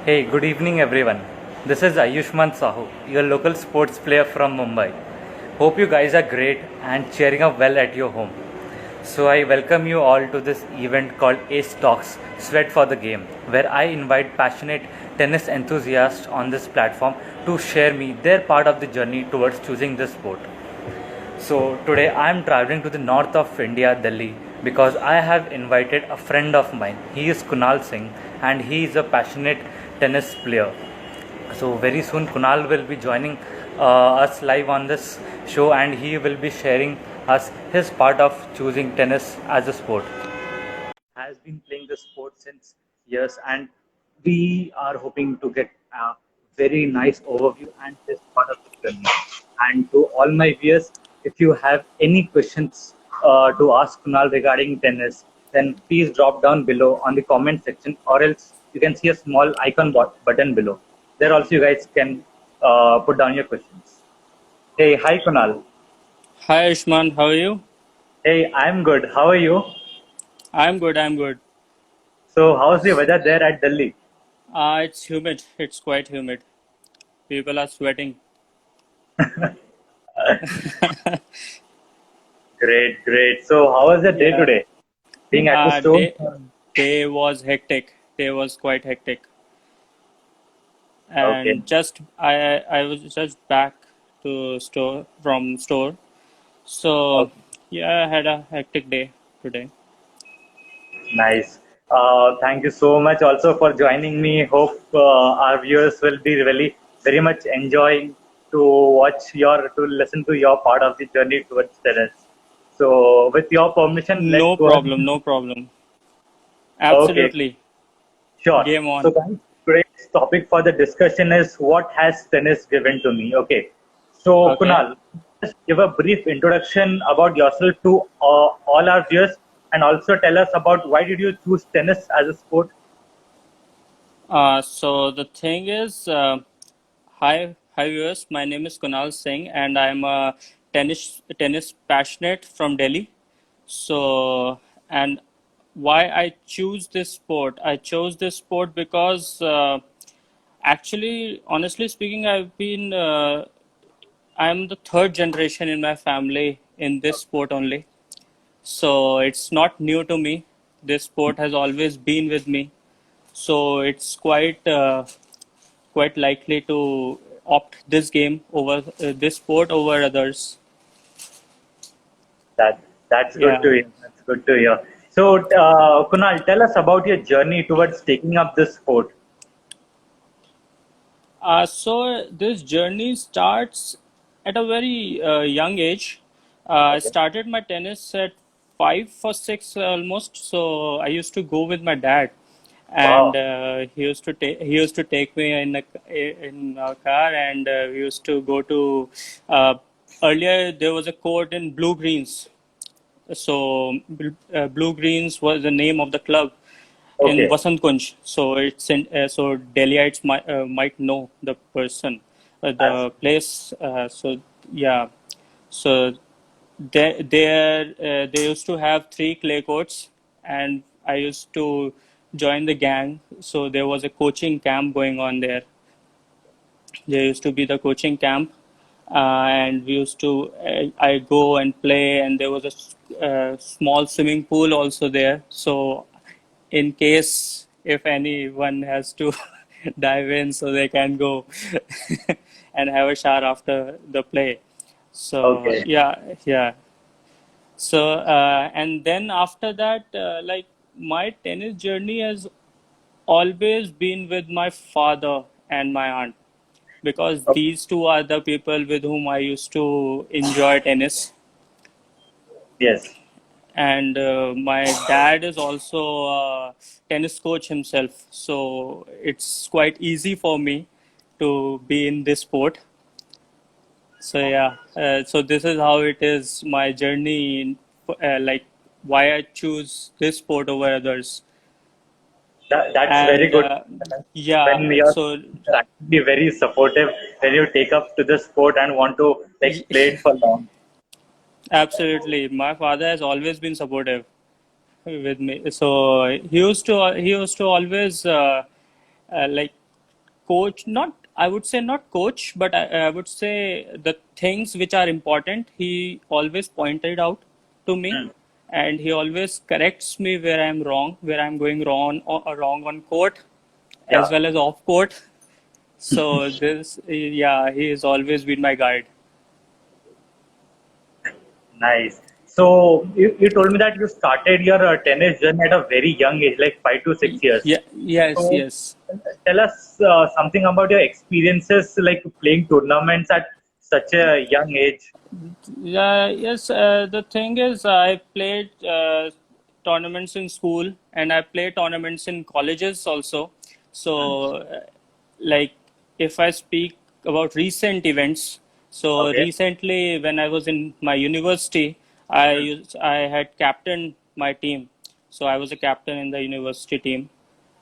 Hey, good evening everyone. This is Ayushman Sahu, your local sports player from Mumbai. Hope you guys are great and cheering up well at your home. So I welcome you all to this event called Ace Talks Sweat for the Game, where I invite passionate tennis enthusiasts on this platform to share me their part of the journey towards choosing this sport. So today I am traveling to the north of India, Delhi, because I have invited a friend of mine. He is Kunal Singh and he is a passionate tennis player. So very soon Kunal will be joining us live on this show and he will be sharing us his part of choosing tennis as a sport. Has been playing the sport since years, and we are hoping to get a very nice overview and this part of the journey. And to all my viewers, if you have any questions to ask Kunal regarding tennis, then please drop down below on the comment section, or else you can see a small icon button below. There also you guys can put down your questions. Hey, hi Kunal. Hi Ashman, how are you? Hey, I'm good. How are you? I'm good, I'm good. So, how's the weather there at Delhi? It's humid, it's quite humid. People are sweating. Great, great. So, how was the day Yeah, today? Being at the uh, store? day, day was hectic. Day was quite hectic. Okay, And I was just back to store from store. So okay, yeah, I had a hectic day today. nice. Thank you so much also for joining me. Hope our viewers will be really very much enjoying to to listen to your part of the journey towards tennis. So, with your permission, let's No go ahead. problem, no problem. Okay, Absolutely. sure. Game So, on. guys, today's topic for the discussion is what has tennis given to me? Okay. So, Okay. Kunal, just give a brief introduction about yourself to all our viewers and also tell us about why did you choose tennis as a sport? So the thing is, hi viewers. My name is Kunal Singh, and I'm a tennis passionate from Delhi. So, and why I choose this sport? I chose this sport because actually, honestly speaking, I'm the third generation in my family in this sport only. So it's not new to me. This sport has always been with me. So it's quite likely to opt this game over this sport over others. That that's good Yeah. to hear. That's good to hear. So, Kunal, tell us about your journey towards taking up this sport. So this journey starts at a very young age. I Okay. started my tennis at 5 or 6 almost. So I used to go with my dad, and Wow. he used to take me in a car, and we used to go to. Uh, Earlier there was a court in Blue Greens. So Blue Greens was the name of the club in Okay. Vasant Kunj. So it's in so Delhiites might know the person, That's the place. So yeah, so they used to have three clay courts, and I used to join the gang. So there was a coaching camp going on there. There used to be the coaching camp, and we used to I go and play, and there was a small swimming pool also there. So in case if anyone has to dive in, so they can go and have a shower after the play. So okay. yeah. So and then after that, like my tennis journey has always been with my father and my aunt, because Okay. these two are the people with whom I used to enjoy tennis. Yes. And my dad is also a tennis coach himself, so it's quite easy for me to be in this sport. So yeah, so this is how it is my journey in, like why I choose this sport over others. That's very And good. yeah, When you're so actually very supportive, when you take up to the sport and want to like play it for long. absolutely, my father has always been supportive with me. So he used to always like coach, not, I would say not coach, but I would say the things which are important, he always pointed out to me, Hmm. and he always corrects me where I'm wrong, where I'm going wrong or wrong on court as Yeah. well as off court. So this, yeah, he has always been my guide. Nice. So you told me that you started your tennis journey at a very young age, like 5 to 6 years. Yeah, yes, So yes. tell us something about your experiences, like playing tournaments at such a young age. Yeah, yes. The thing is, I played tournaments in school and I played tournaments in colleges also. So, like, if I speak about recent events, so Okay. recently when I was in my university, I had captained my team. So I was a captain in the university team.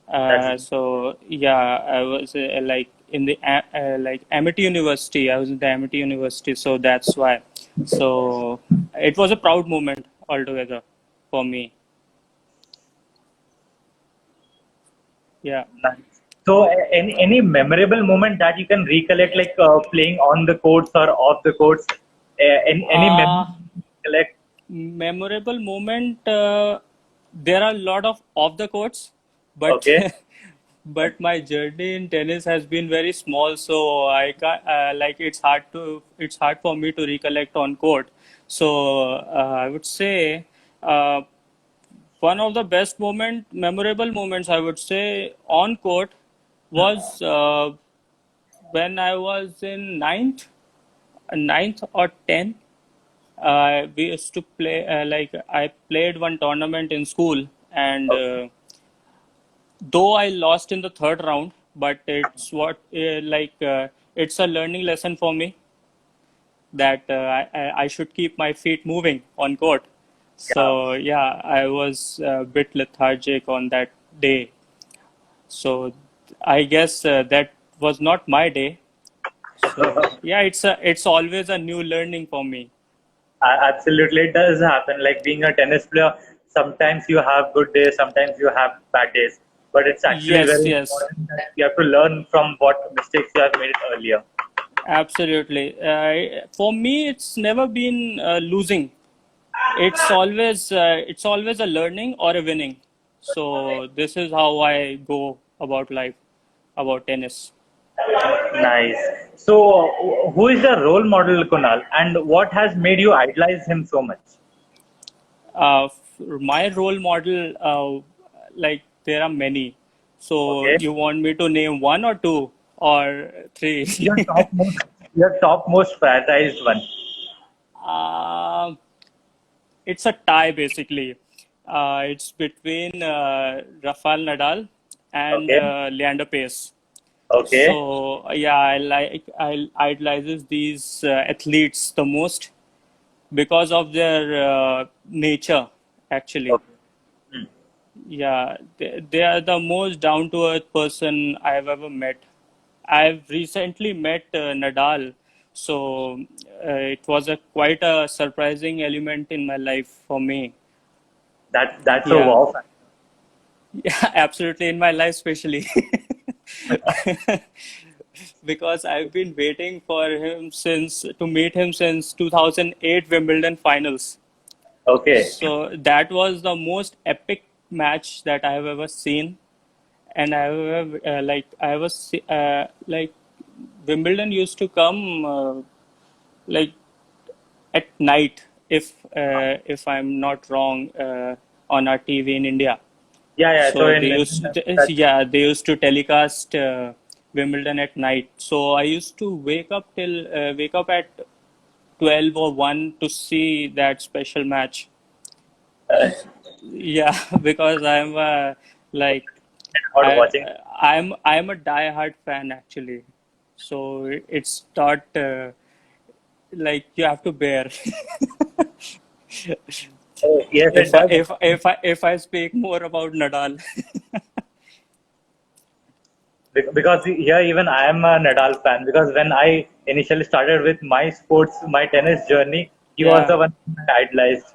That's So yeah, I was like in the like Amity University. I was in the Amity University, so that's why. So it was a proud moment altogether for me. Yeah. nice. So any memorable moment that you can recollect, like playing on the courts or off the courts? Any memory Uh, you recollect? Memorable moment. There are a lot of off the courts, but Okay. but my journey in tennis has been very small, so I can't like it's hard for me to recollect on court. So I would say uh, one of the memorable moments I would say on court was when I was in ninth or tenth. We used to play like I played one tournament in school, and Okay. though I lost in the third round, but it's a learning lesson for me that I should keep my feet moving on court. Yeah. So yeah, I was a bit lethargic on that day. So I guess that was not my day. So yeah, it's always a new learning for me. Absolutely, it does happen. Like being a tennis player, sometimes you have good days, sometimes you have bad days. But it's actually Yes, very yes. important that you have to learn from what mistakes you have made earlier. Absolutely. For me, it's never been losing. It's always a learning or a winning. So this is how I go about life, about tennis. Nice. So, who is the role model, Kunal, and what has made you idolize him so much? My role model, like there are many. So Okay, you want me to name one or two or three? your topmost prioritized one. uh, it's a tie basically. It's between Rafael Nadal and Okay, Leander Paes. okay, So yeah, I idolizes these athletes the most because of their nature. Actually, okay. Hmm. yeah, they are the most down to earth person I have ever met. I've recently met Nadal, so it was a quite a surprising element in my life for me. That's a Yeah, wow. yeah, absolutely in my life, especially. Because I've been waiting for him since to meet him since 2008 Wimbledon finals. Okay. So that was the most epic match that I have ever seen, and I have I was like Wimbledon used to come like at night if I'm not wrong on our TV in India. Yeah, yeah. So So in that, yeah, they used to telecast Wimbledon at night. So I used to wake up at 12 or 1 to see that special match. Yeah, because I'm like about I watching. I'm a die-hard fan actually. So it's not like you have to bear. Yes, it does. If I speak more about Nadal. Because here even I am a Nadal fan because when I initially started with my sports, my tennis journey, he was Yeah. the one I idolized.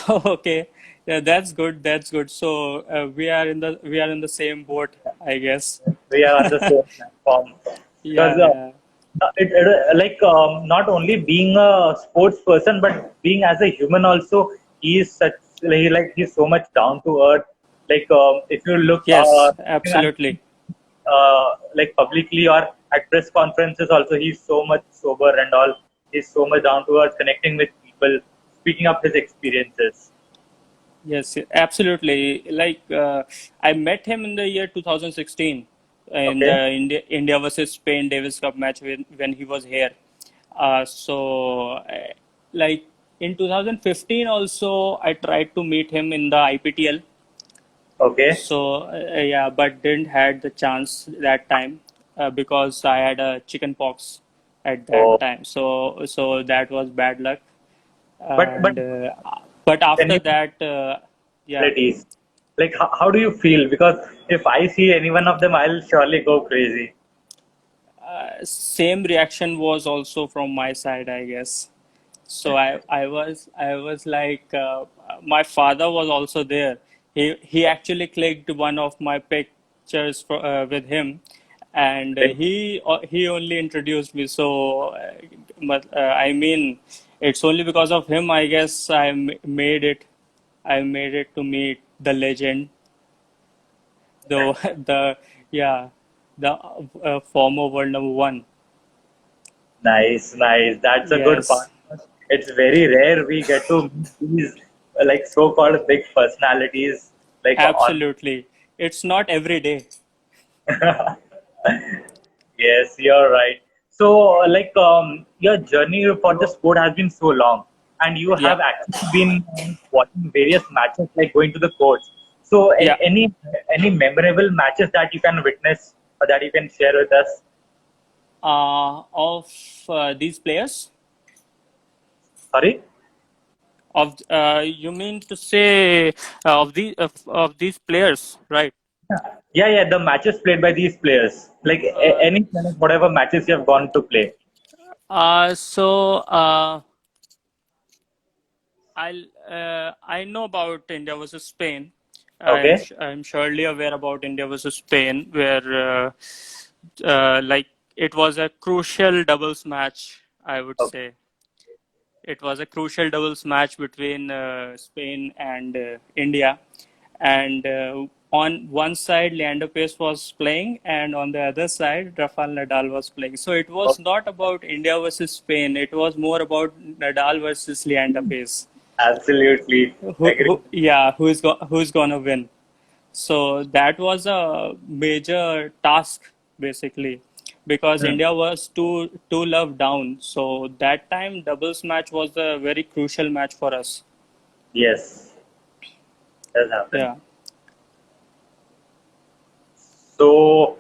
Okay. Yeah, that's good. That's good. So we are in the same boat, I guess. We are on the same platform because Yeah, yeah. like not only being a sports person but being as a human also, he is such like he's so much down to earth. Like if you look Yes, at absolutely. like publicly or at press conferences also, he's so much sober and all. He's so much down to earth, connecting with people, speaking up his experiences. Yes, absolutely. Like I met him in the year 2016 in Okay. the India versus Spain Davis Cup match when he was here. Like in 2015 also, I tried to meet him in the IPTL. Okay. So yeah, but didn't had the chance that time because I had a chicken pox at that Oh, time. So that was bad luck. but And but can after you that, yeah. abilities. Like, how do you feel? Because if I see any one of them, I'll surely go crazy. Same reaction was also from my side, I guess. So I was like, my father was also there. He actually clicked one of my pictures with him, and Okay. he only introduced me. So, I mean, it's only because of him, I guess, made it. I made it to meet the legend, the the yeah, the former world number one. Nice, nice. That's a good Yes, part. It's very rare we get to meet these like so-called big personalities like on. absolutely. It's not every day. Yes, you're right. So, like, your journey for the sport has been so long, and you Yeah, have actually been watching various matches, like going to the courts. So, yeah. any memorable matches that you can witness or that you can share with us? Of these players, Sorry? of you mean to say of these players, right? Yeah, yeah, the matches played by these players, like Uh, any kind of whatever matches you have gone to play. so I know about India versus Spain. Okay, I'm surely aware about India versus Spain, where like it was a crucial doubles match, I would okay, say. It was a crucial doubles match between Spain and India. And on one side, Leander Paes was playing, and on the other side, Rafael Nadal was playing. So it was okay. not about India versus Spain. It was more about Nadal versus Leander Paes. Absolutely agree. Yeah, who's gonna win? So that was a major task basically because Hmm. India was two love down. So that time doubles match was a very crucial match for us. Yes, that happened. Yeah. So,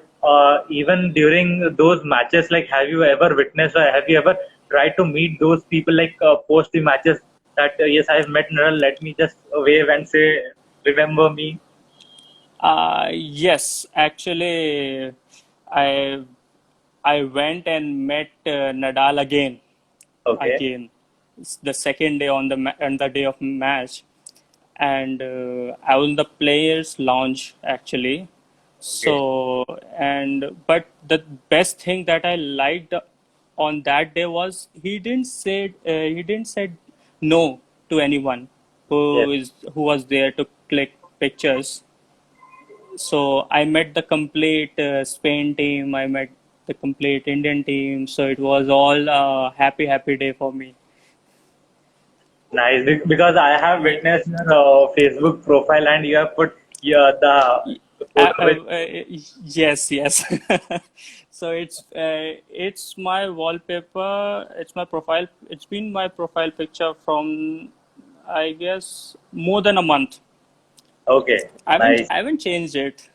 even during those matches, like, have you ever witnessed or have you ever tried to meet those people, like, post the matches that, yes, I've met Naral, let me just wave and say, remember me? Yes, actually, I I went and met Nadal Okay, again. It's the second day on the day of match, and I was in the players' lounge actually. okay, So but the best thing that I liked on that day was he didn't said no to anyone yes. who was there to click pictures. So I met the complete Spain team. I met the complete Indian team. So it was all a happy day for me. Nice, because I have Yeah. witnessed your Facebook profile and you have put the Uh, photo with. uh, uh, yes, yes. So it's my wallpaper. It's my profile. It's been my profile picture from I guess more than a month. Okay, nice. I haven't changed it.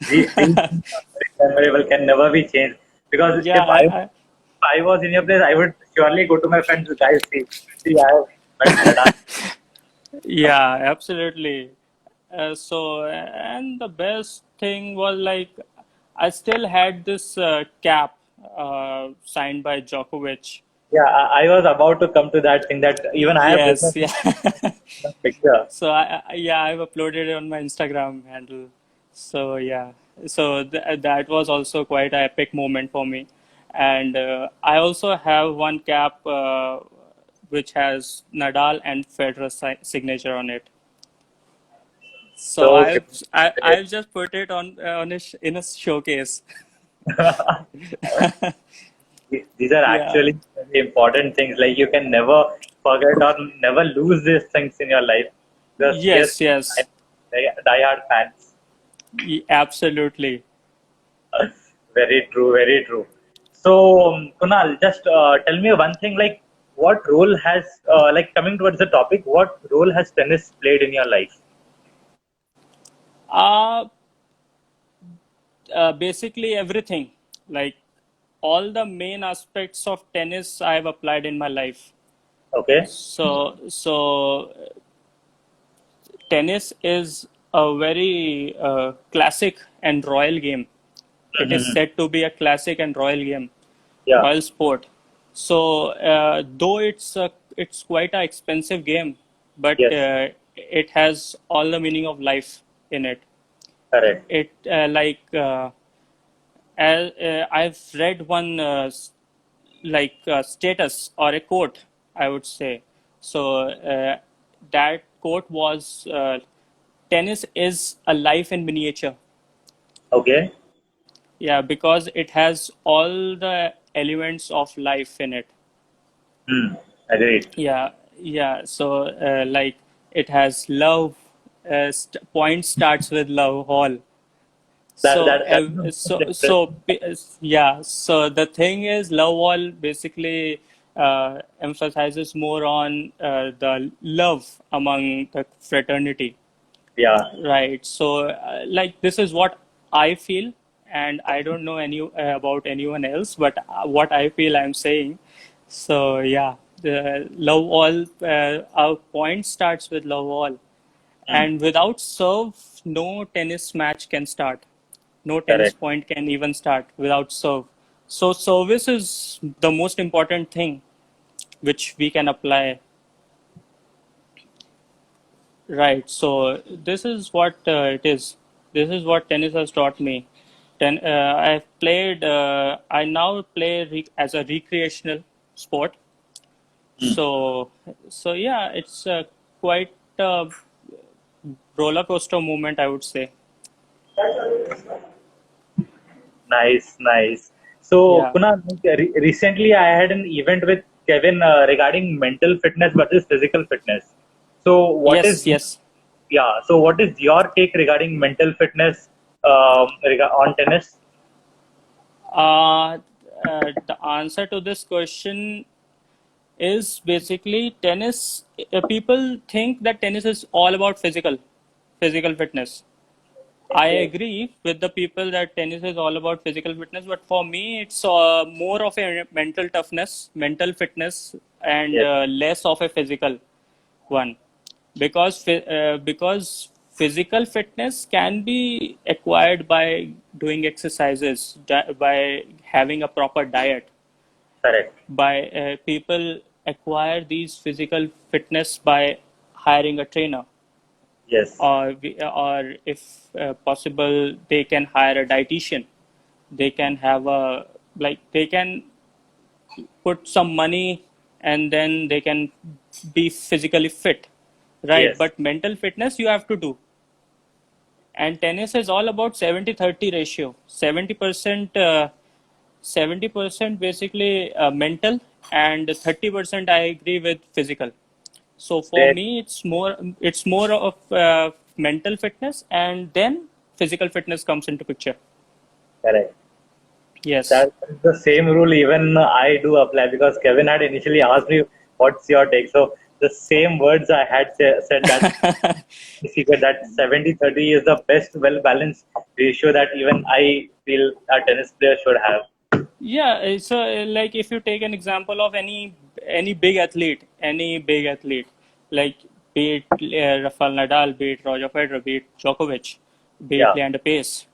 These things are very memorable, can never be changed. Because Yeah, if I was in your place, I would surely go to my friends, guys, see, I have met Nadal. yeah, absolutely. And the best thing was like I still had this cap signed by Djokovic. Yeah, I was about to come to that thing that even I have Yes, witnessed yeah. The picture. So yeah, I've uploaded it on my Instagram handle. So yeah, so that was also quite an epic moment for me. And I also have one cap which has Nadal and Federer signature on it. So So I've just put it on in a showcase. these are Yeah. actually very important things. Like you can never forget or never lose these things in your life. Because yes, Yes, yes, die-hard fans. absolutely. Very true, very true. So, Kunal, just tell me one thing. Like, what role has, like, coming towards the topic, what role has tennis played in your life? Uh, Basically everything, like all the main aspects of tennis I've applied in my life. Okay. So tennis is a very classic and royal game. It is Mhm. said to be a classic and royal game, Yeah. royal sport. So though it's quite an expensive game, but Yes. it has all the meaning of life in it. Correct. It I've read one status or a quote, I would say. So that quote was tennis is a life in miniature. Okay. Yeah, because it has all the elements of life in it. Hmm. Agreed. Yeah, yeah. So it has love. Point starts with love. All. That's the most impressive. Yeah. So the thing is, love all basically emphasizes more on the love among the fraternity, Yeah. right? So this is what I feel, and I don't know about anyone else, but what I feel, I'm saying. So yeah, the love all. Our point starts with love all, Hmm. and without serve, no tennis match can start. No tennis Correct. point can even start without serve. So service is the most important thing which we can apply, right? So this is what it is. This is what tennis has taught me. I've played. I now play as a recreational sport. Hmm. So yeah, it's quite a roller coaster moment, I would say. Nice, nice. So, Yeah. Kunal, recently I had an event with Kevin regarding mental fitness versus physical fitness. So, Yes. Yes. yeah, so what is your take regarding mental fitness on tennis? Uh, the answer to this question is basically tennis. People think that tennis is all about physical fitness. I Okay. agree with the people that tennis is all about physical fitness, but for me, it's more of a mental toughness, mental fitness, and Yes, less of a physical one. Because physical fitness can be acquired by doing exercises, by having a proper diet, correct. by people acquire these physical fitness by hiring a trainer, Yes, or if possible they can hire a dietitian. They can have a they can put some money, and then they can be physically fit, right? yes, But mental fitness you have to do. And tennis is all about 70-30 ratio. 70% basically mental, and 30% I agree with physical. So for there, me, it's more of mental fitness, and then physical fitness comes into picture. correct. Yes. That's the same rule even I do apply because Kevin had initially asked me, "What's your take?" So the same words I had said that I figure that 70-30 is the best well balanced ratio that even I feel a tennis player should have. Yeah, so like if you take an example of any big athlete, like be it Rafael Nadal, be it Roger Federer, be it Djokovic, be it Yeah, Leander Pace.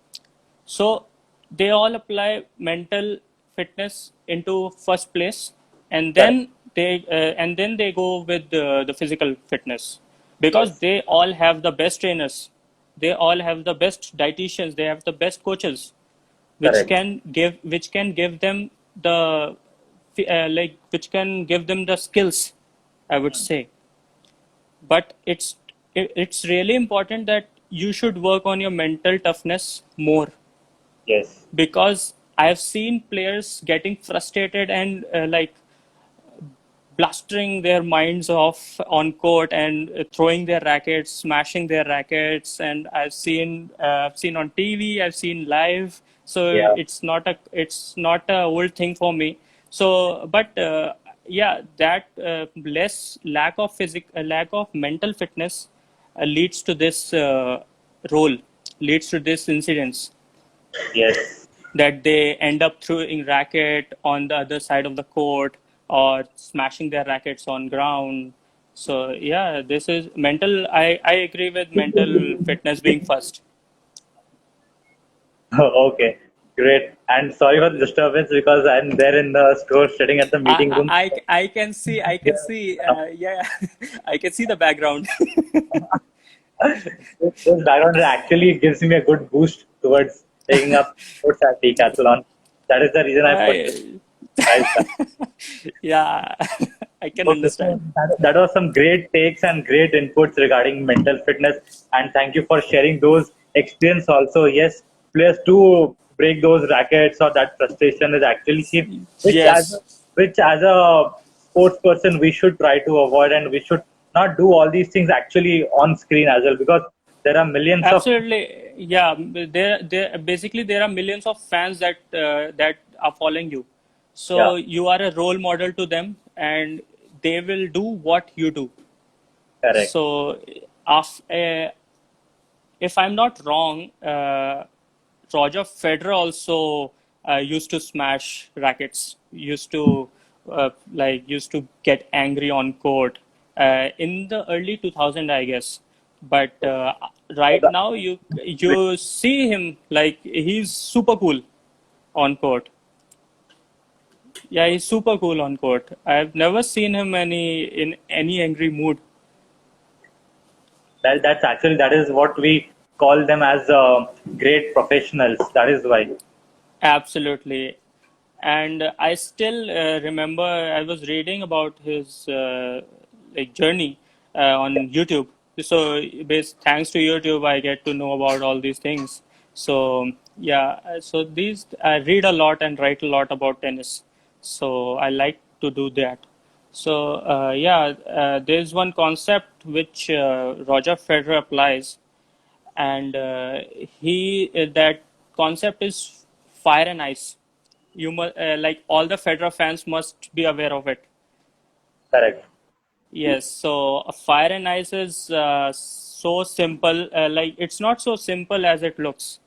So they all apply mental fitness into first place, and correct. then they go with the physical fitness. because Yes. they all have the best trainers, they all have the best dietitians, they have the best coaches, Correct. which can give them the which can give them the skills, I would say. But it's really important that you should work on your mental toughness more, Yes. because I've seen players getting frustrated and blustering their minds off on court and throwing their rackets, smashing their rackets. And I've seen on TV, I've seen live. So Yeah. it's not a old thing for me. So, but yeah, that less lack of mental fitness leads to this role, leads to this incidents, Yes. that they end up throwing racket on the other side of the court or smashing their rackets on ground. So yeah, this is mental. I agree with mental fitness being first. Okay. Great. And sorry for the disturbance because I'm there in the store sitting at the meeting room. I can see, yeah, I can see the background. This background actually gives me a good boost towards taking up sports at Decathlon. That is the reason I I, purchased that. yeah, I can Okay, understand. so that was some great takes and great inputs regarding mental fitness, and thank you for sharing those experience also. Yes, players do break those rackets or that frustration is actually seen, Yes, which as a sports person we should try to avoid, and we should not do all these things actually on screen as well, because there are millions of absolutely. Yeah, there basically there are millions of fans that are following you. yeah, So you are a role model to them, and they will do what you do. correct, So, if I'm not wrong, Roger Federer also used to smash rackets, used to get angry on court in the early 2000, I guess. But right now, you see him like he's super cool on court. Yeah, he's super cool on court. I've never seen him in any angry mood. that's actually that is what we call them as great professionals. That is why. Absolutely. And I still remember I was reading about his journey on YouTube. So, thanks to YouTube, I get to know about all these things. So, yeah, so these I read a lot and write a lot about tennis. So, I like to do that. So, yeah, there's one concept which Roger Federer applies, and he that concept is fire and ice. Like all the Federer fans must be aware of it. Correct. Yes, so fire and ice is so simple. Like it's not so simple as it looks,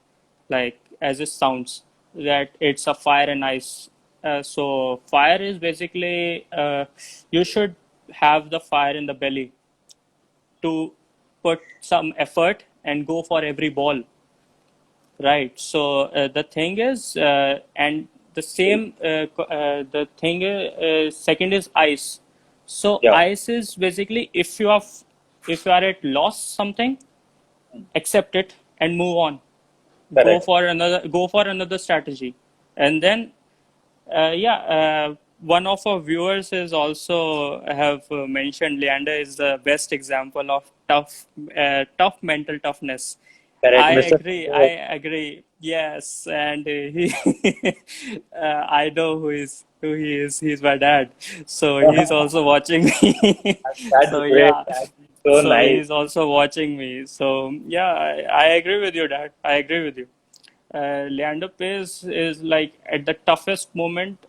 like as it sounds. That it's a fire and ice. So fire is basically you should have the fire in the belly to put some effort and go for every ball. Right. So the thing is, and the same, the thing second is ice. So Yeah. ice is basically if you are at loss something, accept it and move on. Correct. Go for another strategy, and then yeah. One of our viewers is also have mentioned Leander is the best example of tough mental toughness. Correct, I Mr. agree. I agree. Yes, and he, I know who he is. He's my dad, so he's also watching me. That's So great. yeah, That's so so nice. he's also watching me. So yeah, I agree with you, dad. I agree with you. Leander Paes is like at the toughest moment,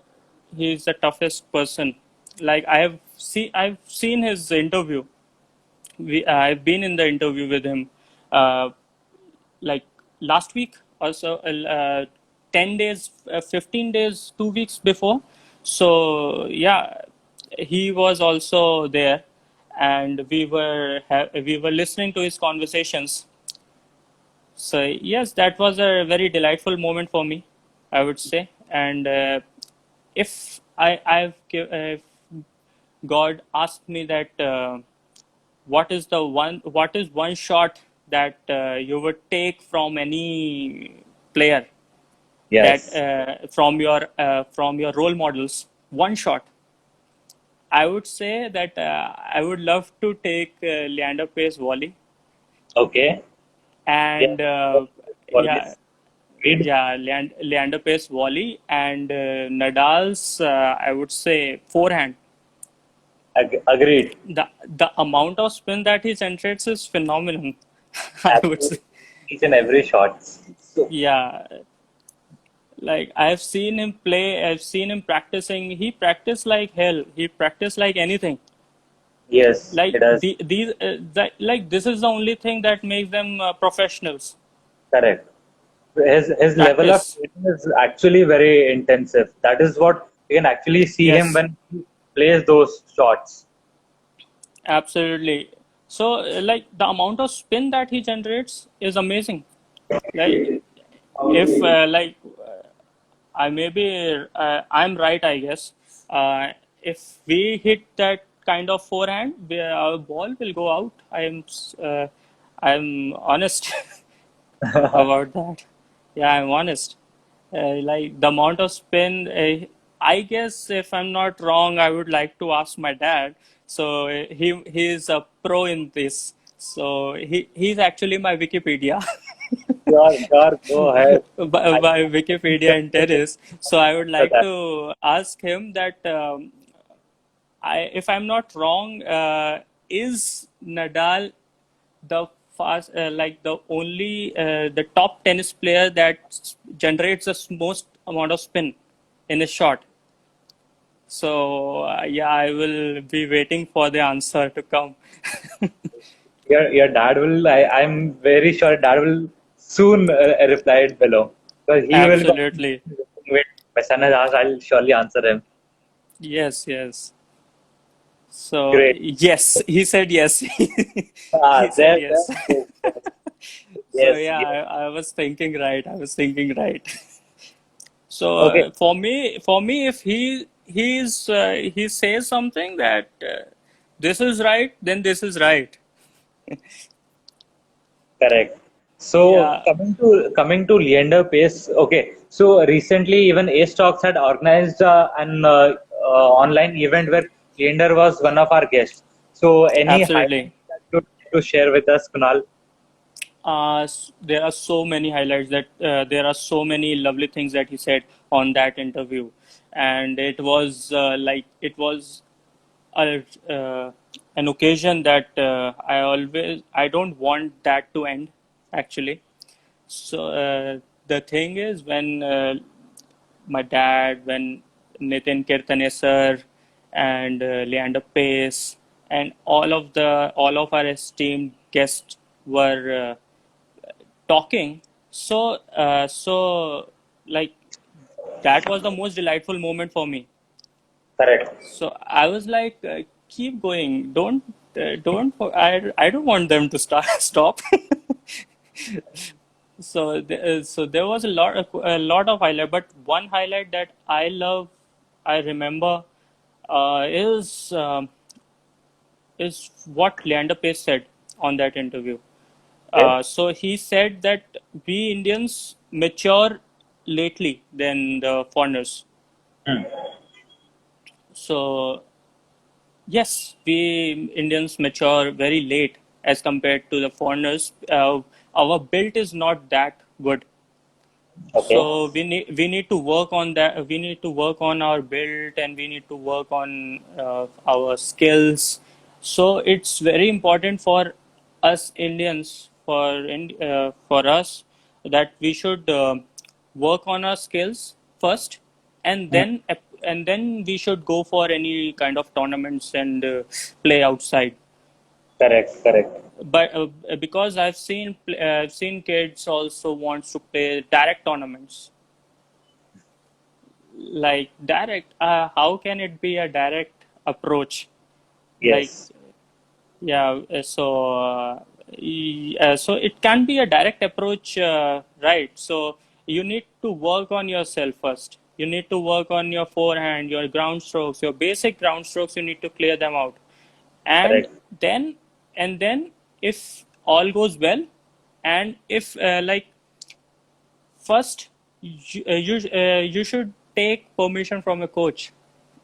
he's the toughest person. Like I've seen his interview. I've been in the interview with him, uh, like last week or so, 10 days, 15 days, 2 weeks before. So yeah, he was also there, and we were listening to his conversations. So yes, that was a very delightful moment for me, I would say. And if God asked me that what is one shot that you would take from any player that Yes. from your role models, one shot. I would say that I would love to take Leander Pace volley, Okay. Yeah. and yeah, Always. Agreed. Leander Pace volley, and Nadal's I would say forehand. Agreed. The amount of spin that he generates is phenomenal. I would say. Absolutely. Each and every shot. So, Yeah, like I've seen him play, I've seen him practicing. He practiced like hell. He practiced like anything. yes, Like it does. like this is the only thing that makes them professionals. Correct. His level of Practice. training is actually very intensive. That is what you can actually see him Yes, when he plays those shots. absolutely. So like the amount of spin that he generates is amazing. Like if I maybe I'm right, I guess. If we hit that kind of forehand, our ball will go out. I'm honest about that. Yeah, I'm honest. Like the amount of spin, I guess if I'm not wrong, I would like to ask my dad. So he is a pro in this. So he's actually my Wikipedia. Sure, go ahead. I By Wikipedia in tennis. So I would for like that. to ask him that if I'm not wrong, is Nadal the like the only the top tennis player that generates the most amount of spin in a shot? So yeah, I will be waiting for the answer to come. Your dad will. I'm very sure dad will soon reply it below because he will. Absolutely. Wait, my son has asked. I'll surely answer him. Yes, yes. So Great. yes, he said yes. Ah, He said yes. yes, So yes, yeah, yes. I was thinking right. I was thinking right. So Okay, for me, if he says something that this is right, then this is right. correct. So Yeah, coming to Leander Pace. Okay, so recently even A Stocks had organized an online event where Leander was one of our guests. So any absolutely. highlights that you'd like to share with us, Kunal? There are so many highlights that there are so many lovely things that he said on that interview, and it was it was a, an occasion that I don't want that to end actually. So the thing is when my dad, when Nitin Kirtanesar and Leander Pace and all of our esteemed guests were talking. So like that was the most delightful moment for me. Correct. So I was like, keep going. Don't. I don't want them to start stop. So so there was a lot of highlight, but one highlight that I love, I remember, uh, is um, is what Leander Pace said on that interview. Okay. So he said that we Indians mature lately than the foreigners. Hmm. So yes, we Indians mature very late as compared to the foreigners. Our build is not that good. Okay. So we need to work on that. We need to work on our build, and we need to work on our skills. So it's very important for us Indians, for us, that we should work on our skills first, and Hmm. then we should go for any kind of tournaments and play outside. Correct. Correct. But because I've seen kids also wants to play direct tournaments, like direct, how can it be a direct approach? Like Yes. yeah, so it can be a direct approach, right? So you need to work on yourself first. You need to work on your forehand, your ground strokes, your basic ground strokes. You need to clear them out, and Correct. then and then if all goes well, and if like first you should take permission from a coach,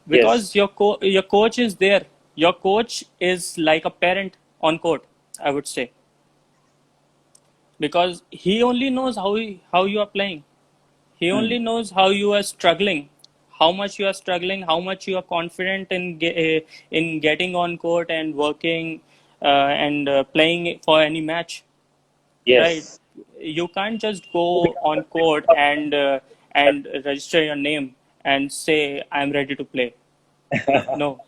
Yes. because your coach is there. Your coach is like a parent on court, I would say, because he only knows how you are playing. He only Hmm. knows how you are struggling, how much you are struggling, how much you are confident in getting on court and working and playing for any match, right? Yes. You can't just go on court and register your name and say I'm ready to play. No.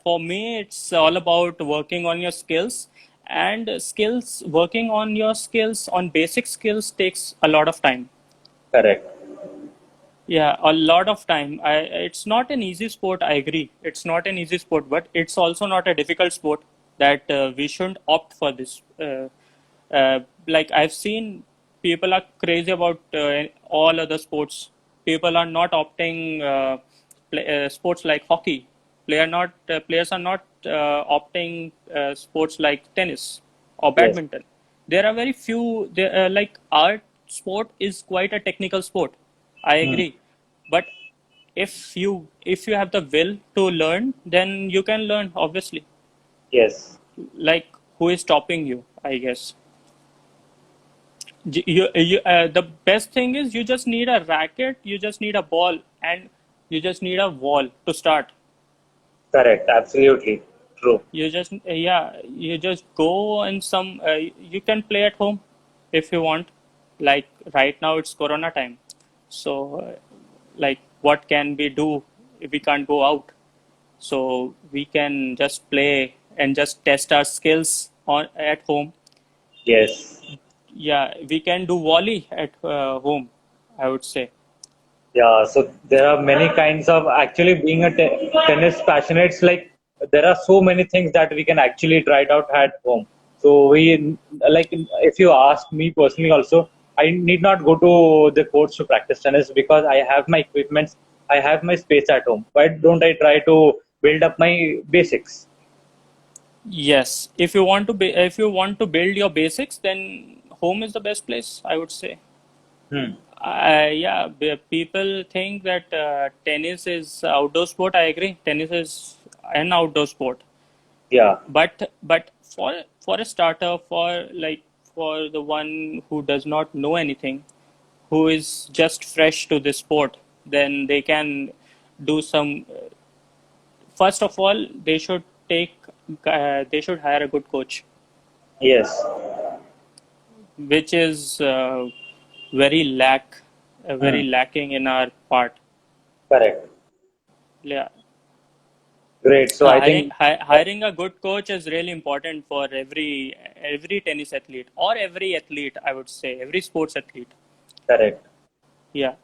For me, it's all about working on your skills, and skills. Working on your skills, on basic skills, takes a lot of time. Correct. Yeah, a lot of time. It's not an easy sport. I agree. It's not an easy sport, but it's also not a difficult sport that we shouldn't opt for this. Like I've seen people are crazy about all other sports. People are not opting sports like hockey. Players are not opting sports like tennis or Yes. badminton. There are very few. Like our sport is quite a technical sport. I Hmm. agree, but if you have the will to learn, then you can learn. Obviously, Yes. like who is stopping you? I guess. The best thing is you just need a racket, you just need a ball, and you just need a wall to start. Correct. Absolutely. True. You just go and you can play at home if you want. Like right now, it's Corona time, so like what can we do if we can't go out? So we can just play and just test our skills on at home. Yes. Yeah, we can do volley at home, I would say. Yeah, so there are many kinds of actually being a tennis passionate. It's like there are so many things that we can actually try it out at home. So we like if you ask me personally also, I need not go to the courts to practice tennis because I have my equipments, I have my space at home. Why don't I try to build up my basics? Yes, if you want to build your basics, then home is the best place, I would say. Hmm. Yeah, people think that tennis is outdoor sport. I agree. Tennis is an outdoor sport. Yeah. But for a starter, for the one who does not know anything, who is just fresh to this sport, then they can do some. First of all, they should hire a good coach, Yes. which is very Hmm. lacking in our part. Correct. Yeah. Great. So I think Hiring a good coach is really important for every tennis athlete, or every athlete, I would say, every sports athlete. correct. Yeah.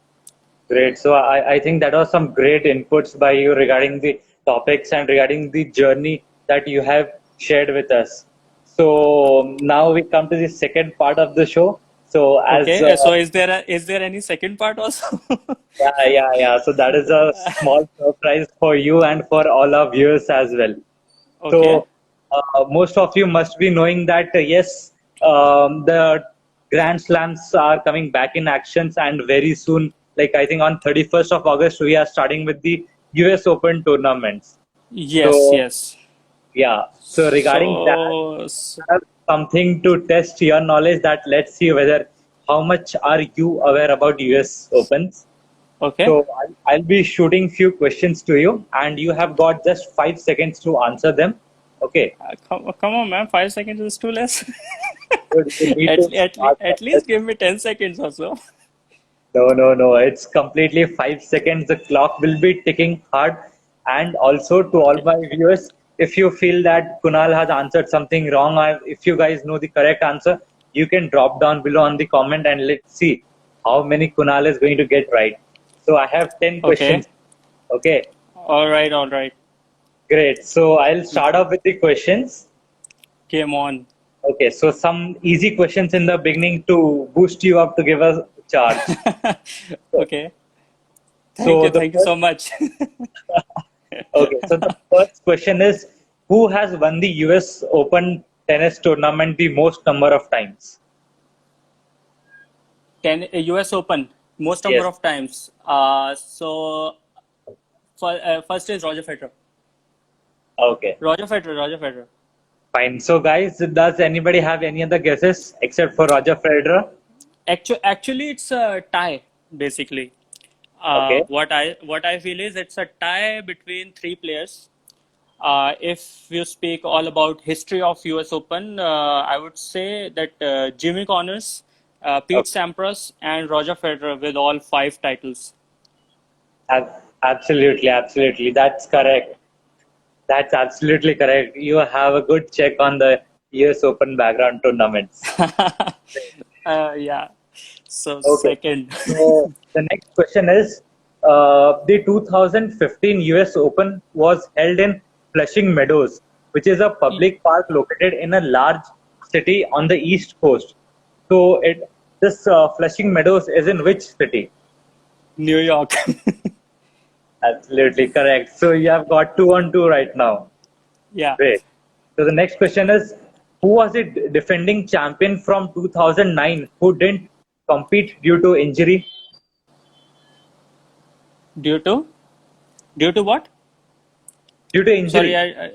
Great. So I think that was some great inputs by you regarding the topics and regarding the journey that you have shared with us. So now we come to the second part of the show. So as Okay. So is there any second part also? yeah. So that is a small surprise for you and for all our viewers as well. Okay. So, most of you must be knowing that yes, the Grand Slams are coming back in actions, and very soon, like I think on 31st of August, we are starting with the US Open tournaments. Yes. So, Yes. yeah. So, regarding that, So I have something to test your knowledge that let's see whether how much are you aware about US Opens. okay. So, I'll be shooting few questions to you, and you have got just 5 seconds to answer them. Okay. Come on, man. 5 seconds is too less. You need to start At this. least give me 10 seconds or so. No. It's completely 5 seconds. The clock will be ticking hard. And also to all Okay. my viewers, if you feel that Kunal has answered something wrong, or if you guys know the correct answer, you can drop down below on the comment and let's see how many Kunal is going to get right. So I have 10 Okay. questions. Okay, All right. All right. great. So I'll start off with the questions. Game on. Okay, so some easy questions in the beginning to boost you up to give us charge. Okay. So the Thank you first so much. Okay, so the first question is who has won the US Open tennis tournament the most number of times? US Open, most number Yes. of times. First is Roger Federer. Okay. Roger Federer. Fine. So, guys, does anybody have any other guesses except for Roger Federer? Actually, it's a tie, basically. Okay. What I feel is it's a tie between three players. If you speak all about history of US Open, I would say that Jimmy Connors, Pete Okay. Sampras, and Roger Federer with all five titles. Absolutely, absolutely. That's correct. That's absolutely correct. You have a good check on the US Open background tournaments. Yeah. So Okay. second, So the next question is the 2015 US Open was held in Flushing Meadows, which is a public park located in a large city on the East Coast. So this Flushing Meadows is in which city? New York. Absolutely correct. So you have got 2 on 2 right now. Yeah. Great. So the next question is, who was the defending champion from 2009 who didn't compete due to injury? Due to due to what? Due to Sorry, injury.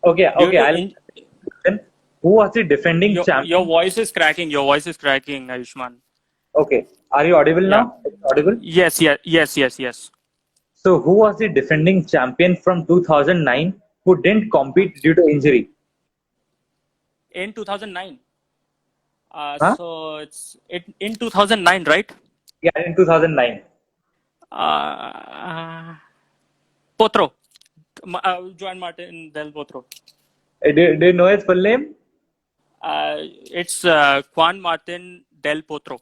Okay, due okay. to I'll question. Who was the defending your champion? voice is cracking. Your voice is cracking, Ayushman. Okay. Are you audible Yeah. now? It's audible. Yes. So who was the defending champion from 2009 who didn't compete due to injury? In 2009. Huh? So in 2009, right? Yeah, in 2009. Uh, Potro. Juan Martin Del Potro. Do you know his full name? It's Juan Martin Del Potro.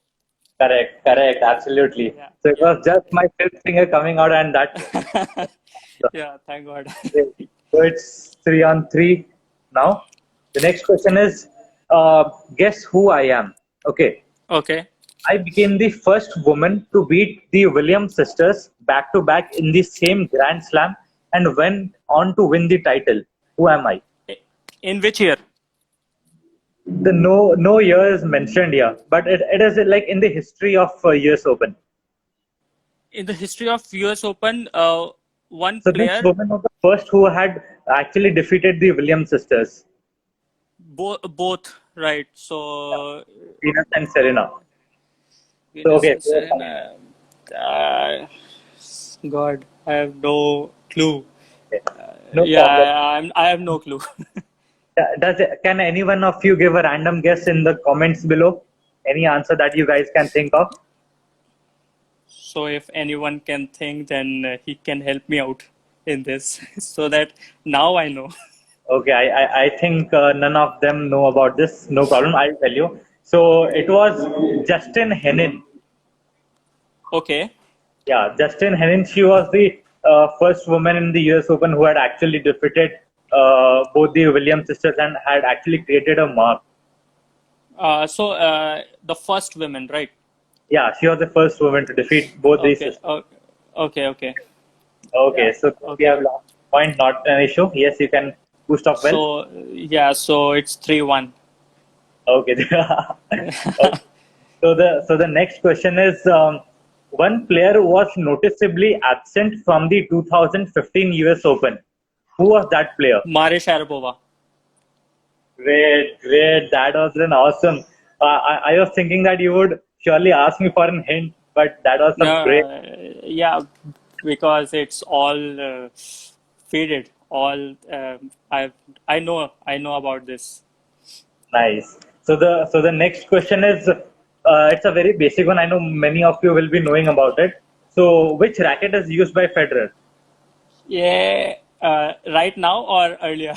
Correct, correct, absolutely. Yeah, So it yeah. was just my fifth finger coming out, and that. Yeah, thank God. So it's 3 on 3 now. The next question is, guess who I am? Okay. Okay. I became the first woman to beat the Williams sisters back to back in the same Grand Slam and went on to win the title. Who am I? In which year? The no year is mentioned here, but it is like in the history of US Open. In the history of US Open, one So this player, woman was the first who had actually defeated the Williams sisters, both, right? So Venus and Serena. So Venus okay, and Serena. God, I have no clue. okay. No Yeah, problem. I have no clue. Can any one of you give a random guess in the comments below? Any answer that you guys can think of? So if anyone can think, then he can help me out in this, so that now I know. Okay, I think none of them know about this. No problem, I'll tell you. So it was Justin Henin. Okay. Yeah, Justin Henin. She was the first woman in the US Open who had actually defeated both the Williams sisters and had actually created a mark. So the first women, right? Yeah, she was the first woman to defeat both these Okay. sisters. Okay. Okay, Yeah. so we Okay. have last point, not an issue. Yes, you can boost up well. So yeah. So it's 3-1. Okay. Okay. So the next question is, one player was noticeably absent from the 2015 US Open. Who was that player? Maria Sharapova. Great, great. That was an awesome. I was thinking that you would surely ask me for a hint, but that was No, some great. yeah, because it's all faded. All I know about this. Nice. So the next question is, it's a very basic one. I know many of you will be knowing about it. So which racket is used by Federer? Yeah, right now or earlier?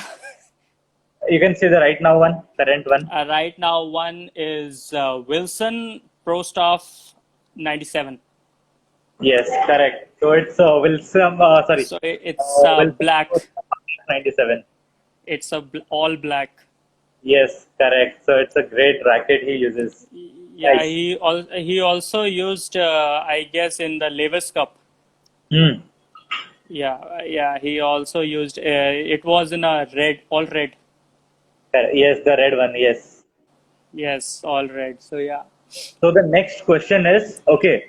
You can say the right now one, current one. Right now, one is Wilson Prostoff 97. Yes, correct. So it's Wilson. Sorry, So it's Wilson black. 97. It's all black. Yes, correct. So it's a great racket he uses. Yeah, Nice. he also used, I guess, in the Levis Cup. Hmm. yeah. He also used. It was in a red, all red. Yes, the red one. Yes. Yes, all red. So yeah. So the next question is, okay,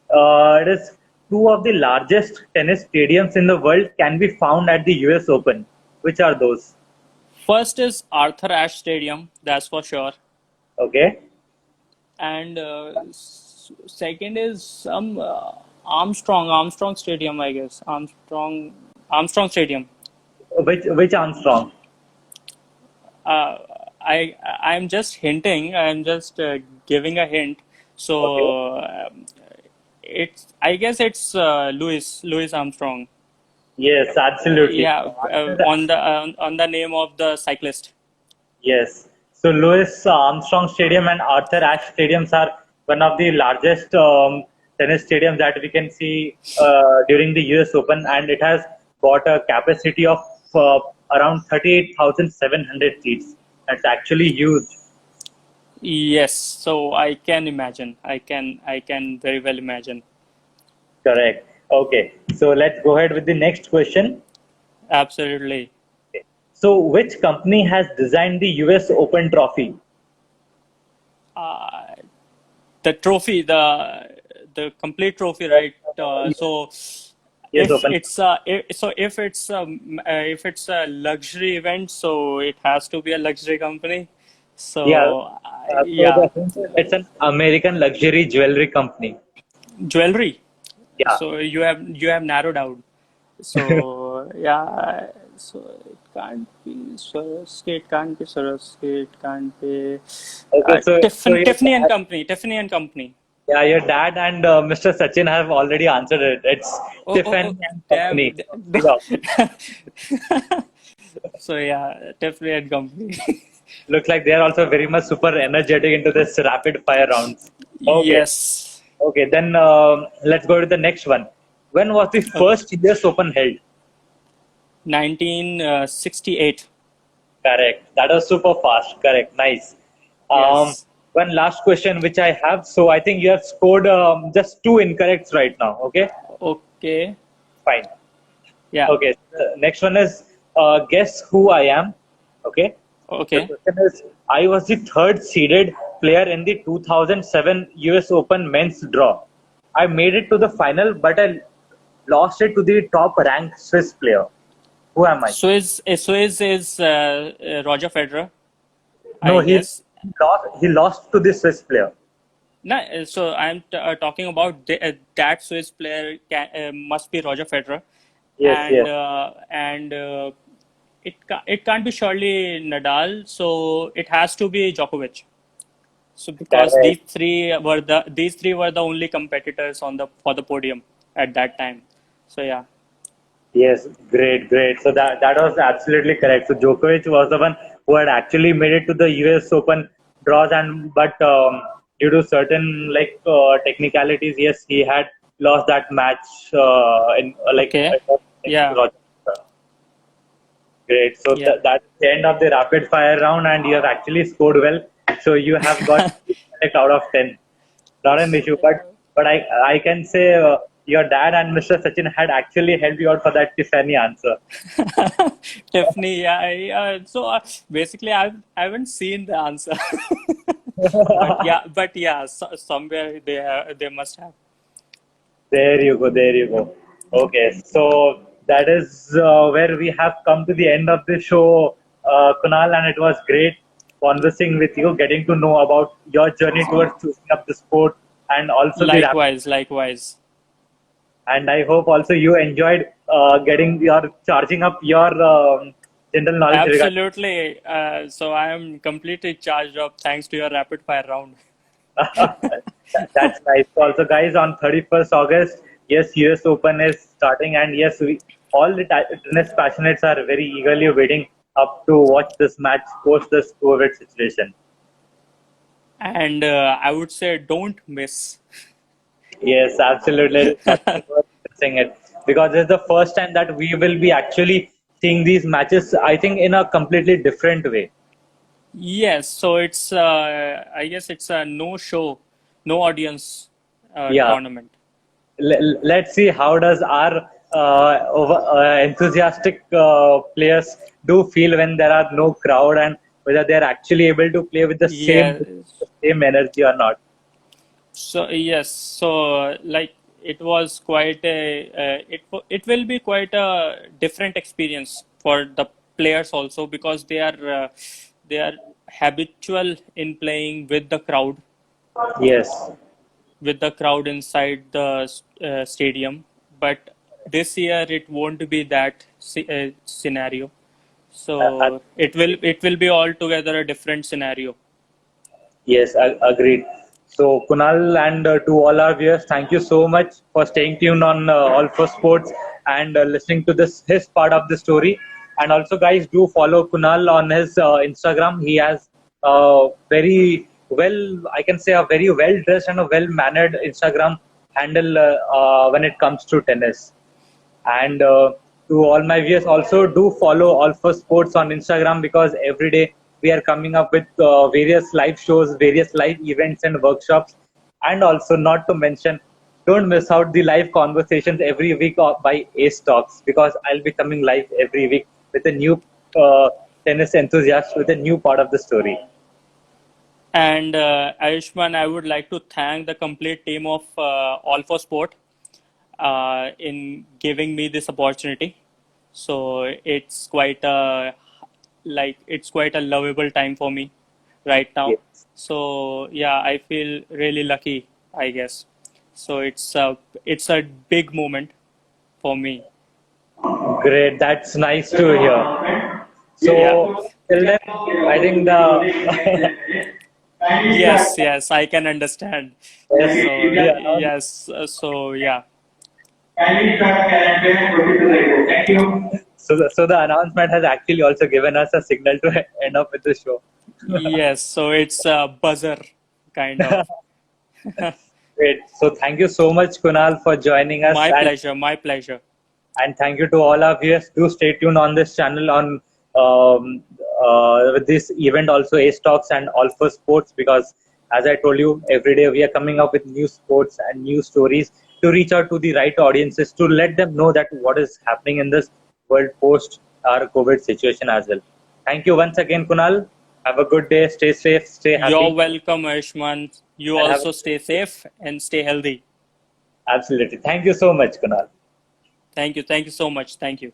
it is two of the largest tennis stadiums in the world can be found at the US Open. Which are those? First is Arthur Ashe Stadium. That's for sure. Okay. And second is some Armstrong Stadium, I guess. Armstrong Stadium. Which Armstrong? Uh, I'm just hinting. I'm just giving a hint. Okay. So it's I guess it's Louis Armstrong. Yes, absolutely. Yeah, on the name of the cyclist. Yes. So Louis Armstrong Stadium and Arthur Ashe Stadiums are one of the largest tennis stadiums that we can see during the US Open, and it has got a capacity of uh, around 38,700 seats. That's actually huge. Yes, so I can imagine. I can very well imagine. Correct. Okay. So let's go ahead with the next question. Absolutely. Okay. So which company has designed the US Open trophy? Uh, the trophy, the complete trophy, right? So US Open. if it's a luxury event, so it has to be a luxury company. Yeah. So So yeah, it's an American luxury jewelry company. jewelry. Yeah. So you have narrowed down. So yeah, so it can't be Swarovski, it can't be Swarovski, it can't be Okay. So your Tiffany and dad, Company, Tiffany and Company. yeah, your dad and Mr. Sachin have already answered it. It's Oh, Tiffany and damn. Company. Yeah. So yeah, Tiffany and Company. Looks like they are also very much super energetic into this rapid fire rounds. Okay. Yes. Okay. Then let's go to the next one. When was the Okay. first US Open held? 1968. Correct. That was super fast. Correct. Nice. Um, Yes. one last question which I have. So I think you have scored just two incorrects right now. Okay. Okay. Fine. Yeah. Okay. Next one is guess who I am. Okay. The Okay. question is I was the third seeded player in the 2007 US Open men's draw. I made it to the final, but I lost it to the top ranked Swiss player. Who am I? Swiss is Roger Federer, No, I guess. he lost to the Swiss player. No, so I'm talking about that Swiss player must be Roger Federer, Yes, yes. and it can't be surely Nadal, so it has to be Djokovic. So because Correct. these three were the only competitors on the for the podium at that time. So yeah, Yes, great, great. So that was absolutely correct. So Djokovic was the one who had actually made it to the US Open draws, and but due to certain technicalities, yes, he had lost that match in okay, against yeah, Roger. Great. So yeah. that's the end of the rapid fire round, and you have actually scored well. So you have got 8 out of 10. Not an issue, but I can say your dad and Mr. Sachin had actually helped you out for that Tiffany answer. Tiffany, yeah. So basically, I haven't seen the answer, but yeah, somewhere they must have. There you go. There you go. Okay, so that is where we have come to the end of the show, Kunal, and it was great conversing with you, getting to know about your journey towards choosing up the sport and also the rapid. Likewise, likewise. And I hope also you enjoyed getting your charging up your general knowledge regarding. Absolutely. So I am completely charged up thanks to your rapid fire round. That's nice. Also, guys, on 31st August, yes, US Open is starting, and yes, all the tennis passionates are very eagerly waiting up to watch this match post this COVID situation. And I would say don't miss. Yes, absolutely. Nothing worth missing it because it's the first time that we will be actually seeing these matches. I think in a completely different way. Yes, so it's I guess it's a no show, no audience Yeah. tournament. Let's see how does our enthusiastic players do feel when there are no crowd, and whether they are actually able to play with the Yeah. same energy or not. So yes, so like it was quite a it will be quite a different experience for the players also because they are habitual in playing Yes, with the crowd inside the stadium, but this year it won't be that scenario. uh, So it will be altogether a different scenario. yes, agreed. So, Kunal, and to all our viewers, thank you so much for staying tuned on All for Sports and listening to this his part of the story. And also, guys, do follow Kunal on his Instagram. He has very well, I can say, a very well dressed and a well mannered Instagram handle when it comes to tennis. And to all my viewers, also do follow All for Sports on Instagram because every day we are coming up with various live shows, various live events and workshops. And also, not to mention, don't miss out the live conversations every week by Ace Talks because I'll be coming live every week with a new tennis enthusiast with a new part of the story. And Ayushman, I would like to thank the complete team of All for Sport in giving me this opportunity. So it's quite a lovable time for me right now. Yes. So yeah, I feel really lucky, I guess. So it's a big moment for me. Great, that's nice to hear. Yeah. So, till then, I think the Yes, I can understand. yes, So the yes, so yeah. so the announcement has actually also given us a signal to end up with the show. Yes, so it's a buzzer kind of. Great. So thank you so much, Kunal, for joining us, My pleasure, my pleasure. and thank you to all our viewers. Do stay tuned on this channel on with this event also Ace Talks and All for Sports because as I told you, every day we are coming up with new sports and new stories to reach out to the right audiences to let them know that what is happening in this world post our COVID situation as well. Thank you once again, Kunal. Have a good day. Stay safe. Stay You're happy. welcome, Ayushman. You And have also stay safe and stay healthy. absolutely. Thank you so much, Kunal. Thank you. Thank you so much. Thank you.